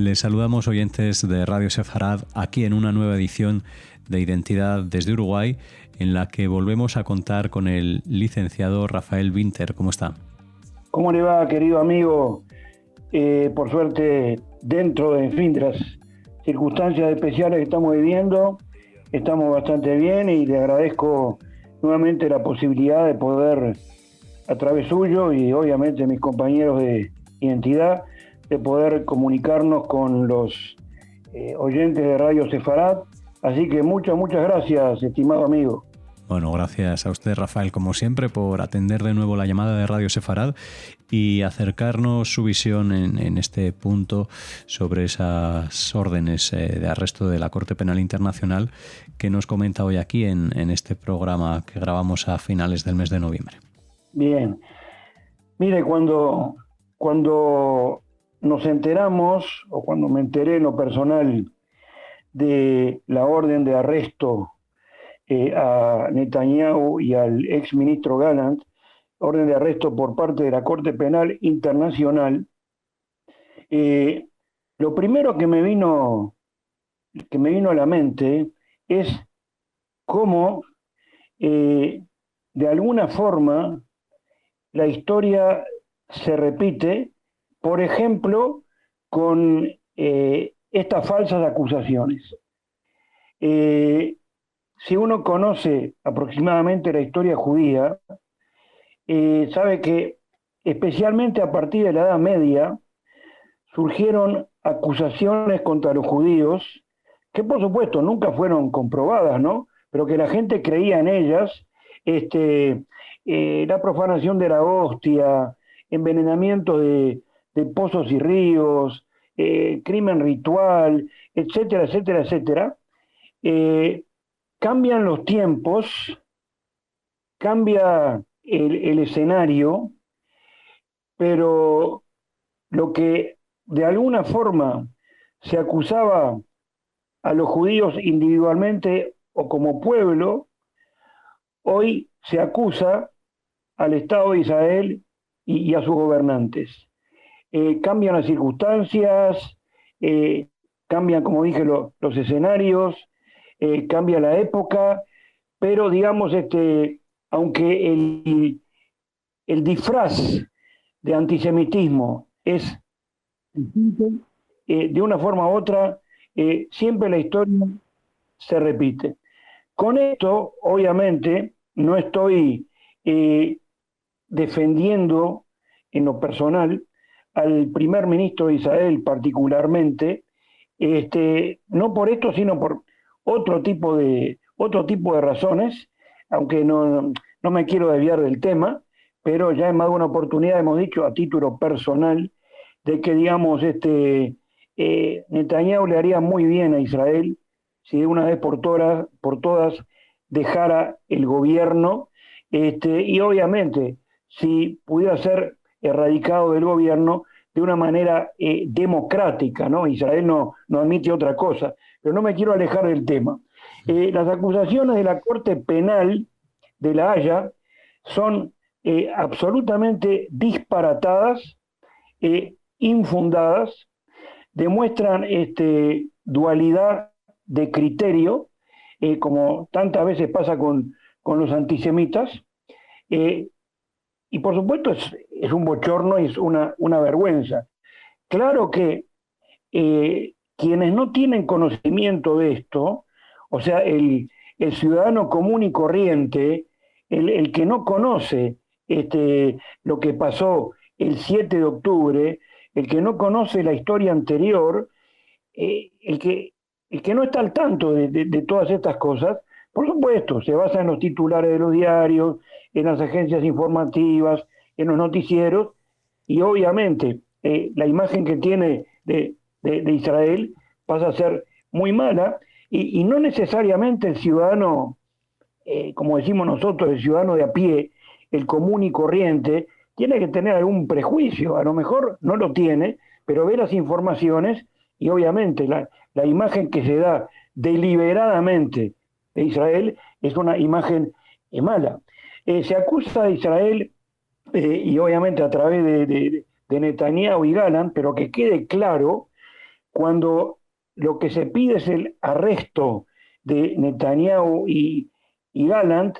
Les saludamos, oyentes de Radio Sefarad, aquí en una nueva edición de Identidad desde Uruguay, en la que volvemos a contar con el licenciado Rafael Winter. ¿Cómo está? ¿Cómo le va, querido amigo? Por suerte, dentro de las circunstancias especiales que estamos viviendo, estamos bastante bien y le agradezco nuevamente la posibilidad de poder, a través suyo y obviamente mis compañeros de Identidad, de poder comunicarnos con los oyentes de Radio Sefarad. Así que muchas gracias, estimado amigo. Bueno, gracias a usted, Rafael, como siempre, por atender de nuevo la llamada de Radio Sefarad y acercarnos su visión en este punto sobre esas órdenes de arresto de la Corte Penal Internacional que nos comenta hoy aquí en este programa que grabamos a finales del mes de noviembre. Bien. Mire, cuando nos enteramos, o cuando me enteré en lo personal de la orden de arresto a Netanyahu y al exministro Gallant, orden de arresto por parte de la Corte Penal Internacional, lo primero que me vino a la mente es cómo, de alguna forma, la historia se repite, por ejemplo, con estas falsas acusaciones. Si uno conoce aproximadamente la historia judía, sabe que especialmente a partir de la Edad Media surgieron acusaciones contra los judíos que por supuesto nunca fueron comprobadas, ¿no? Pero que la gente creía en ellas, la profanación de la hostia, envenenamiento de pozos y ríos, crimen ritual, etcétera, etcétera, etcétera. Cambian los tiempos, cambia el escenario, pero lo que de alguna forma se acusaba a los judíos individualmente o como pueblo, hoy se acusa al Estado de Israel y a sus gobernantes. Cambian las circunstancias, cambian, como dije, los escenarios, cambia la época, pero digamos, aunque el disfraz de antisemitismo es de una forma u otra, siempre la historia se repite. Con esto, obviamente, no estoy defendiendo en lo personal al primer ministro de Israel particularmente, no por esto, sino por otro tipo de razones, aunque no me quiero desviar del tema, pero ya en más de una oportunidad hemos dicho a título personal de que, digamos, Netanyahu le haría muy bien a Israel si de una vez por todas dejara el gobierno, y obviamente si pudiera ser erradicado del gobierno de una manera democrática, ¿no? Israel no admite otra cosa, pero no me quiero alejar del tema. Las acusaciones de la Corte Penal de La Haya son absolutamente disparatadas, infundadas, demuestran dualidad de criterio, como tantas veces pasa con los antisemitas, y por supuesto es un bochorno y es una vergüenza. Claro que quienes no tienen conocimiento de esto, o sea, el ciudadano común y corriente, el que no conoce lo que pasó el 7 de octubre, el que no conoce la historia anterior, el que no está al tanto de todas estas cosas, por supuesto, se basa en los titulares de los diarios, en las agencias informativas, en los noticieros, y obviamente la imagen que tiene de Israel pasa a ser muy mala, y no necesariamente el ciudadano, como decimos nosotros, el ciudadano de a pie, el común y corriente, tiene que tener algún prejuicio, a lo mejor no lo tiene, pero ve las informaciones y obviamente la imagen que se da deliberadamente de Israel es una imagen mala. Se acusa a Israel, y obviamente a través de Netanyahu y Gallant, pero que quede claro cuando lo que se pide es el arresto de Netanyahu y Gallant,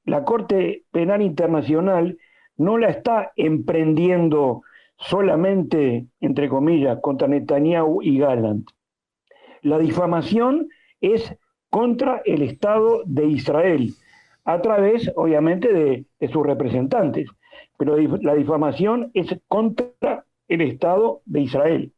la Corte Penal Internacional no la está emprendiendo solamente, entre comillas, contra Netanyahu y Gallant. La difamación es contra el Estado de Israel, a través, obviamente, de sus representantes. Pero la difamación es contra el Estado de Israel.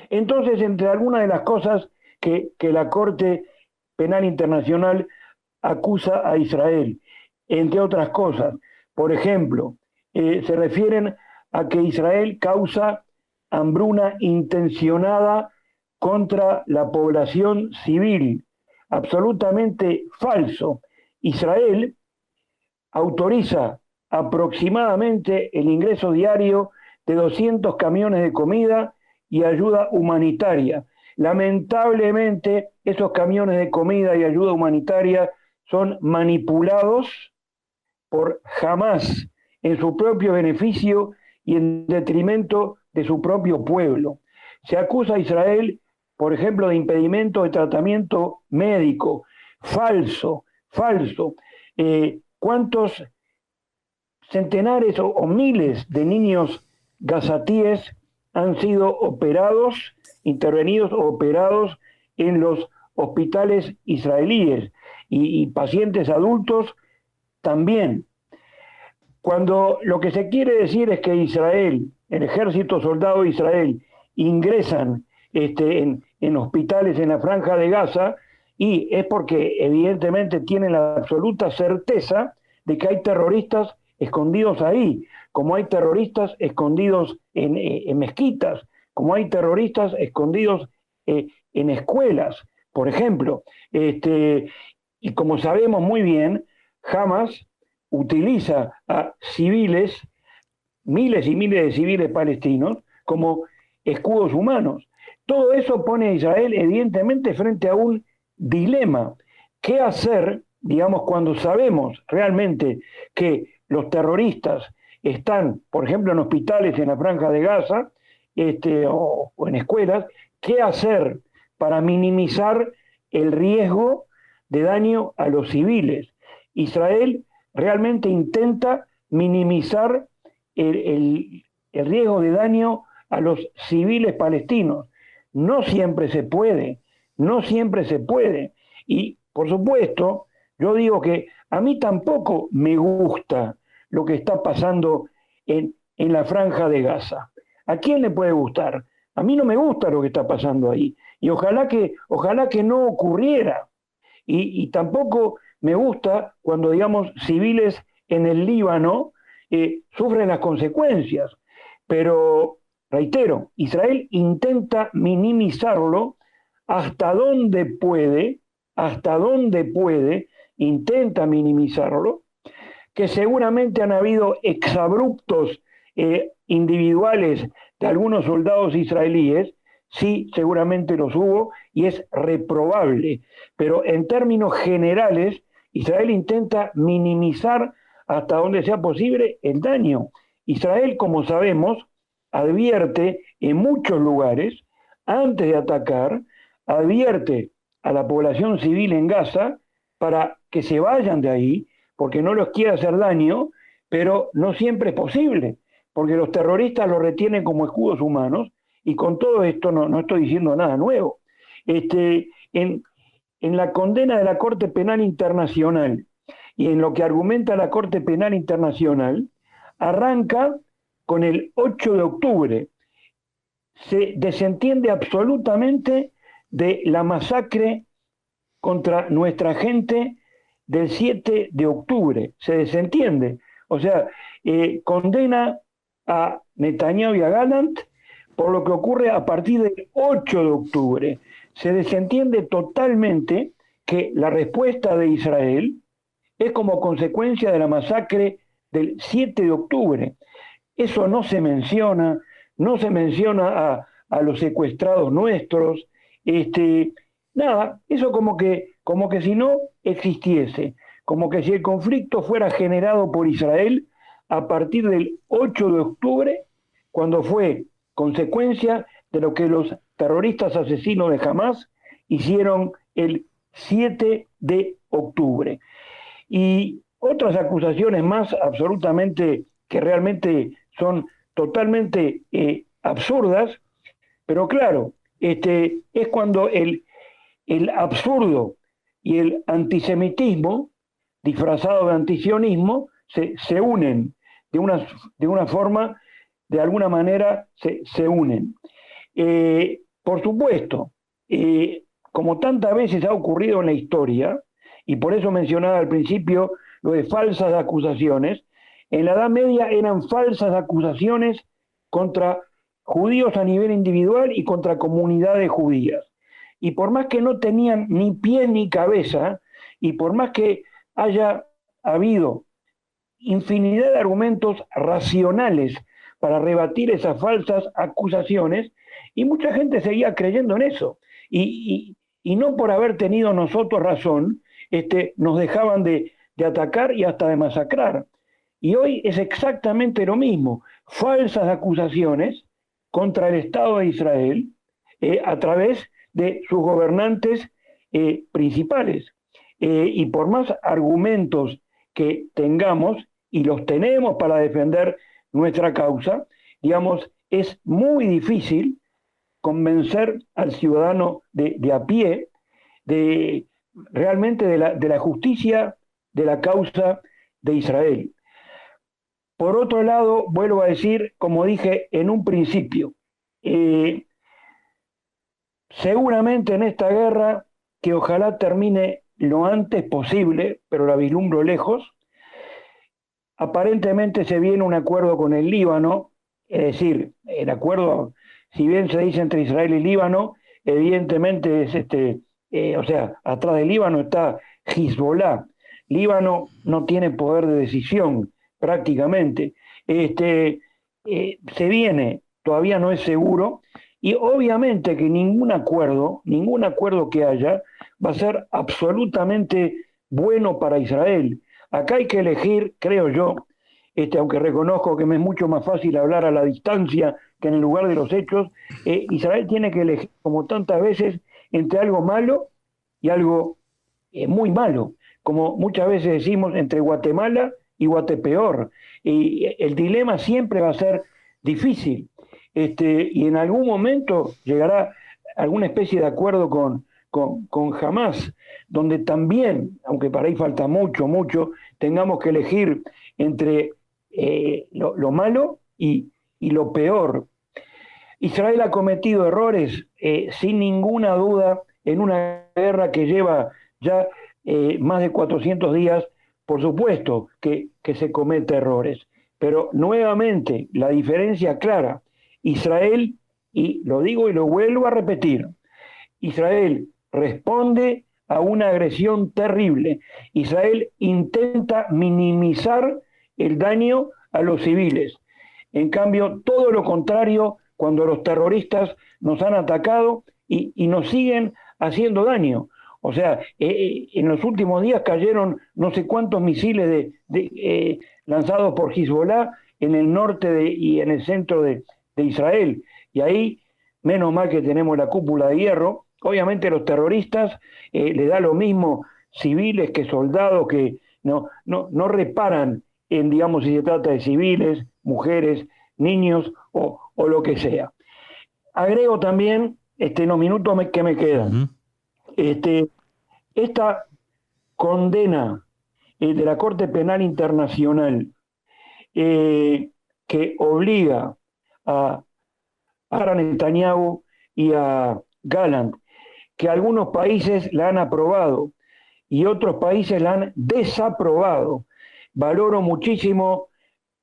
Entonces, entre algunas de las cosas que la Corte Penal Internacional acusa a Israel, entre otras cosas, por ejemplo, se refieren a que Israel causa hambruna intencionada contra la población civil. Absolutamente falso. Israel autoriza aproximadamente el ingreso diario de 200 camiones de comida y ayuda humanitaria. Lamentablemente, esos camiones de comida y ayuda humanitaria son manipulados por Hamás en su propio beneficio y en detrimento de su propio pueblo. Se acusa a Israel, por ejemplo, de impedimento de tratamiento médico. Falso. ¿Cuántos centenares o miles de niños gazatíes han sido operados, intervenidos o operados en los hospitales israelíes y pacientes adultos también? Cuando lo que se quiere decir es que Israel, el ejército soldado de Israel, ingresan en hospitales en la Franja de Gaza, y es porque evidentemente tienen la absoluta certeza de que hay terroristas escondidos ahí, como hay terroristas escondidos en mezquitas, como hay terroristas escondidos en escuelas, por ejemplo. Y como sabemos muy bien, Hamas utiliza a civiles, miles y miles de civiles palestinos, como escudos humanos. Todo eso pone a Israel evidentemente frente a un dilema. ¿Qué hacer, digamos, cuando sabemos realmente que los terroristas están, por ejemplo, en hospitales en la Franja de Gaza o en escuelas? ¿Qué hacer para minimizar el riesgo de daño a los civiles? Israel realmente intenta minimizar el riesgo de daño a los civiles palestinos. No siempre se puede. Y, por supuesto, yo digo que a mí tampoco me gusta lo que está pasando en la Franja de Gaza. ¿A quién le puede gustar? A mí no me gusta lo que está pasando ahí. Y ojalá que no ocurriera. Y tampoco me gusta cuando, digamos, civiles en el Líbano sufren las consecuencias. Pero, reitero, Israel intenta minimizarlo hasta donde puede, intenta minimizarlo, que seguramente han habido exabruptos individuales de algunos soldados israelíes, sí, seguramente los hubo, y es reprobable, pero en términos generales, Israel intenta minimizar hasta donde sea posible el daño. Israel, como sabemos, advierte en muchos lugares, antes de atacar, advierte a la población civil en Gaza para que se vayan de ahí, porque no los quiere hacer daño, pero no siempre es posible, porque los terroristas los retienen como escudos humanos, y con todo esto no estoy diciendo nada nuevo. En la condena de la Corte Penal Internacional y en lo que argumenta la Corte Penal Internacional, arranca con el 8 de octubre. Se desentiende absolutamente de la masacre contra nuestra gente del 7 de octubre. Se desentiende. O sea, condena a Netanyahu y a Gallant por lo que ocurre a partir del 8 de octubre. Se desentiende totalmente que la respuesta de Israel es como consecuencia de la masacre del 7 de octubre. Eso no se menciona a los secuestrados nuestros, nada, eso como que si no existiese, como que si el conflicto fuera generado por Israel a partir del 8 de octubre, cuando fue consecuencia de lo que los terroristas asesinos de Hamás hicieron el 7 de octubre. Y otras acusaciones más absolutamente, que realmente son totalmente absurdas, pero claro, es cuando el absurdo y el antisemitismo, disfrazado de antisionismo, se unen de una forma, de alguna manera se unen. Por supuesto, como tantas veces ha ocurrido en la historia, y por eso mencionaba al principio lo de falsas acusaciones, en la Edad Media eran falsas acusaciones contra judíos a nivel individual y contra comunidades judías. Y por más que no tenían ni pie ni cabeza, y por más que haya habido infinidad de argumentos racionales para rebatir esas falsas acusaciones, y mucha gente seguía creyendo en eso. Y no por haber tenido nosotros razón, nos dejaban de atacar y hasta de masacrar. Y hoy es exactamente lo mismo, falsas acusaciones contra el Estado de Israel a través de sus gobernantes principales. Y por más argumentos que tengamos, y los tenemos para defender nuestra causa, digamos, es muy difícil convencer al ciudadano de a pie realmente de la justicia de la causa de Israel. Por otro lado, vuelvo a decir, como dije en un principio, seguramente en esta guerra, que ojalá termine lo antes posible, pero la vislumbro lejos, aparentemente se viene un acuerdo con el Líbano, es decir, el acuerdo, si bien se dice entre Israel y Líbano, evidentemente es o sea, atrás del Líbano está Hezbollah. Líbano no tiene poder de decisión prácticamente. Se viene, todavía no es seguro, y obviamente que ningún acuerdo que haya va a ser absolutamente bueno para Israel. Acá hay que elegir, creo yo, aunque reconozco que me es mucho más fácil hablar a la distancia que en el lugar de los hechos, Israel tiene que elegir, como tantas veces, entre algo malo y algo muy malo, como muchas veces decimos, entre Guatemala y Guatepeor. Y el dilema siempre va a ser difícil, y en algún momento llegará alguna especie de acuerdo con Hamás, donde también, aunque para ahí falta mucho, tengamos que elegir entre lo malo y lo peor. Israel ha cometido errores, sin ninguna duda, en una guerra que lleva ya más de 400 días. Por supuesto que se comete errores, pero nuevamente la diferencia clara, Israel, y lo digo y lo vuelvo a repetir, Israel responde a una agresión terrible. Israel intenta minimizar el daño a los civiles. En cambio, todo lo contrario, cuando los terroristas nos han atacado y nos siguen haciendo daño. O sea, en los últimos días cayeron no sé cuántos misiles lanzados por Hezbollah en el norte y en el centro de Israel. Y ahí, menos mal que tenemos la cúpula de hierro. Obviamente los terroristas le da lo mismo civiles que soldados, que no reparan en, digamos, si se trata de civiles, mujeres, niños o lo que sea. Agrego también, en los minutos que me quedan, esta condena de la Corte Penal Internacional que obliga a Netanyahu y a Gallant, que algunos países la han aprobado y otros países la han desaprobado. Valoro muchísimo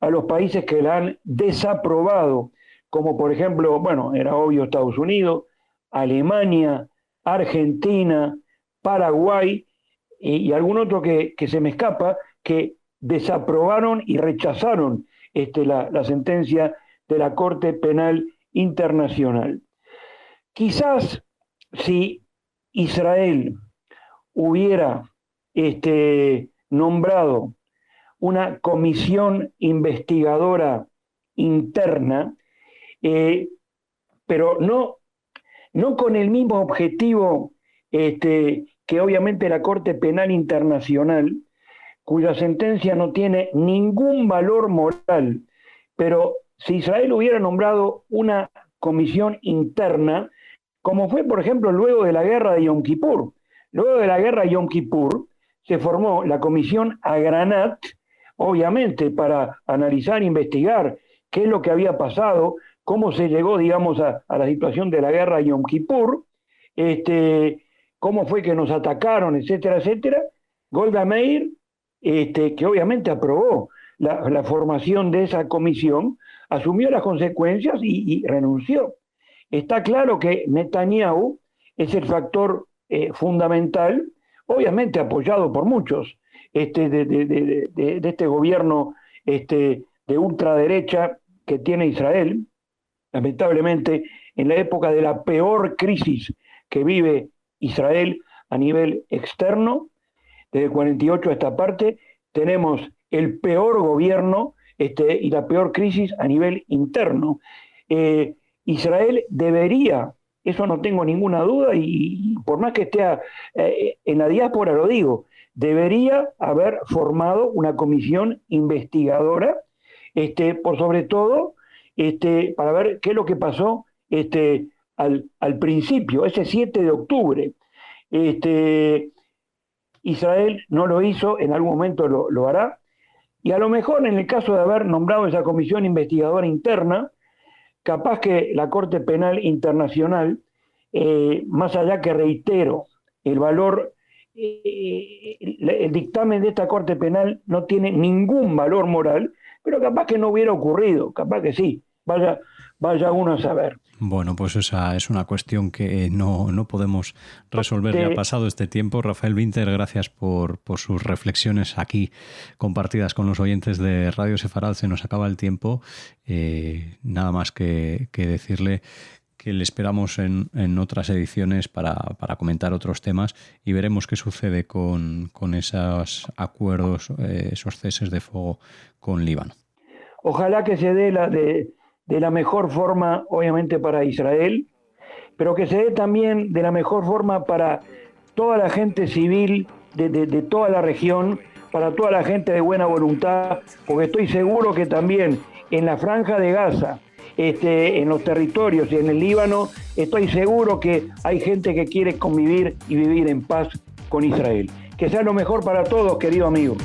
a los países que la han desaprobado, como por ejemplo, bueno, era obvio Estados Unidos, Alemania, Argentina, Paraguay y algún otro que se me escapa, que desaprobaron y rechazaron la sentencia de la Corte Penal Internacional. Quizás si Israel hubiera nombrado una comisión investigadora interna, pero no con el mismo objetivo que obviamente la Corte Penal Internacional, cuya sentencia no tiene ningún valor moral, pero si Israel hubiera nombrado una comisión interna, como fue, por ejemplo, luego de la guerra de Yom Kippur. Luego de la guerra de Yom Kippur se formó la comisión Agranat, obviamente para analizar, investigar qué es lo que había pasado, cómo se llegó, digamos, a la situación de la guerra de Yom Kippur, cómo fue que nos atacaron, etcétera, etcétera. Golda Meir, que obviamente aprobó la formación de esa comisión, asumió las consecuencias y renunció. Está claro que Netanyahu es el factor fundamental, obviamente apoyado por muchos, de este gobierno de ultraderecha que tiene Israel, lamentablemente en la época de la peor crisis que vive Israel a nivel externo, desde el 48 a esta parte, tenemos el peor gobierno y la peor crisis a nivel interno. Israel debería, eso no tengo ninguna duda, y por más que esté en la diáspora lo digo, debería haber formado una comisión investigadora, por sobre todo, para ver qué es lo que pasó al principio, ese 7 de octubre. Israel no lo hizo, en algún momento lo hará, y a lo mejor en el caso de haber nombrado esa comisión investigadora interna, capaz que la Corte Penal Internacional, más allá que reitero, el valor, el dictamen de esta Corte Penal no tiene ningún valor moral, pero capaz que no hubiera ocurrido, capaz que sí, vaya uno a saber. Bueno, pues esa es una cuestión que no podemos resolver. Ya ha pasado este tiempo. Rafael Winter, gracias por sus reflexiones aquí compartidas con los oyentes de Radio Sefarad. Se nos acaba el tiempo. Nada más que decirle que le esperamos en otras ediciones para comentar otros temas y veremos qué sucede con esos acuerdos, esos ceses de fuego con Líbano. Ojalá que se dé de la mejor forma, obviamente, para Israel, pero que se dé también de la mejor forma para toda la gente civil de toda la región, para toda la gente de buena voluntad, porque estoy seguro que también en la Franja de Gaza, en los territorios y en el Líbano, estoy seguro que hay gente que quiere convivir y vivir en paz con Israel. Que sea lo mejor para todos, querido amigo.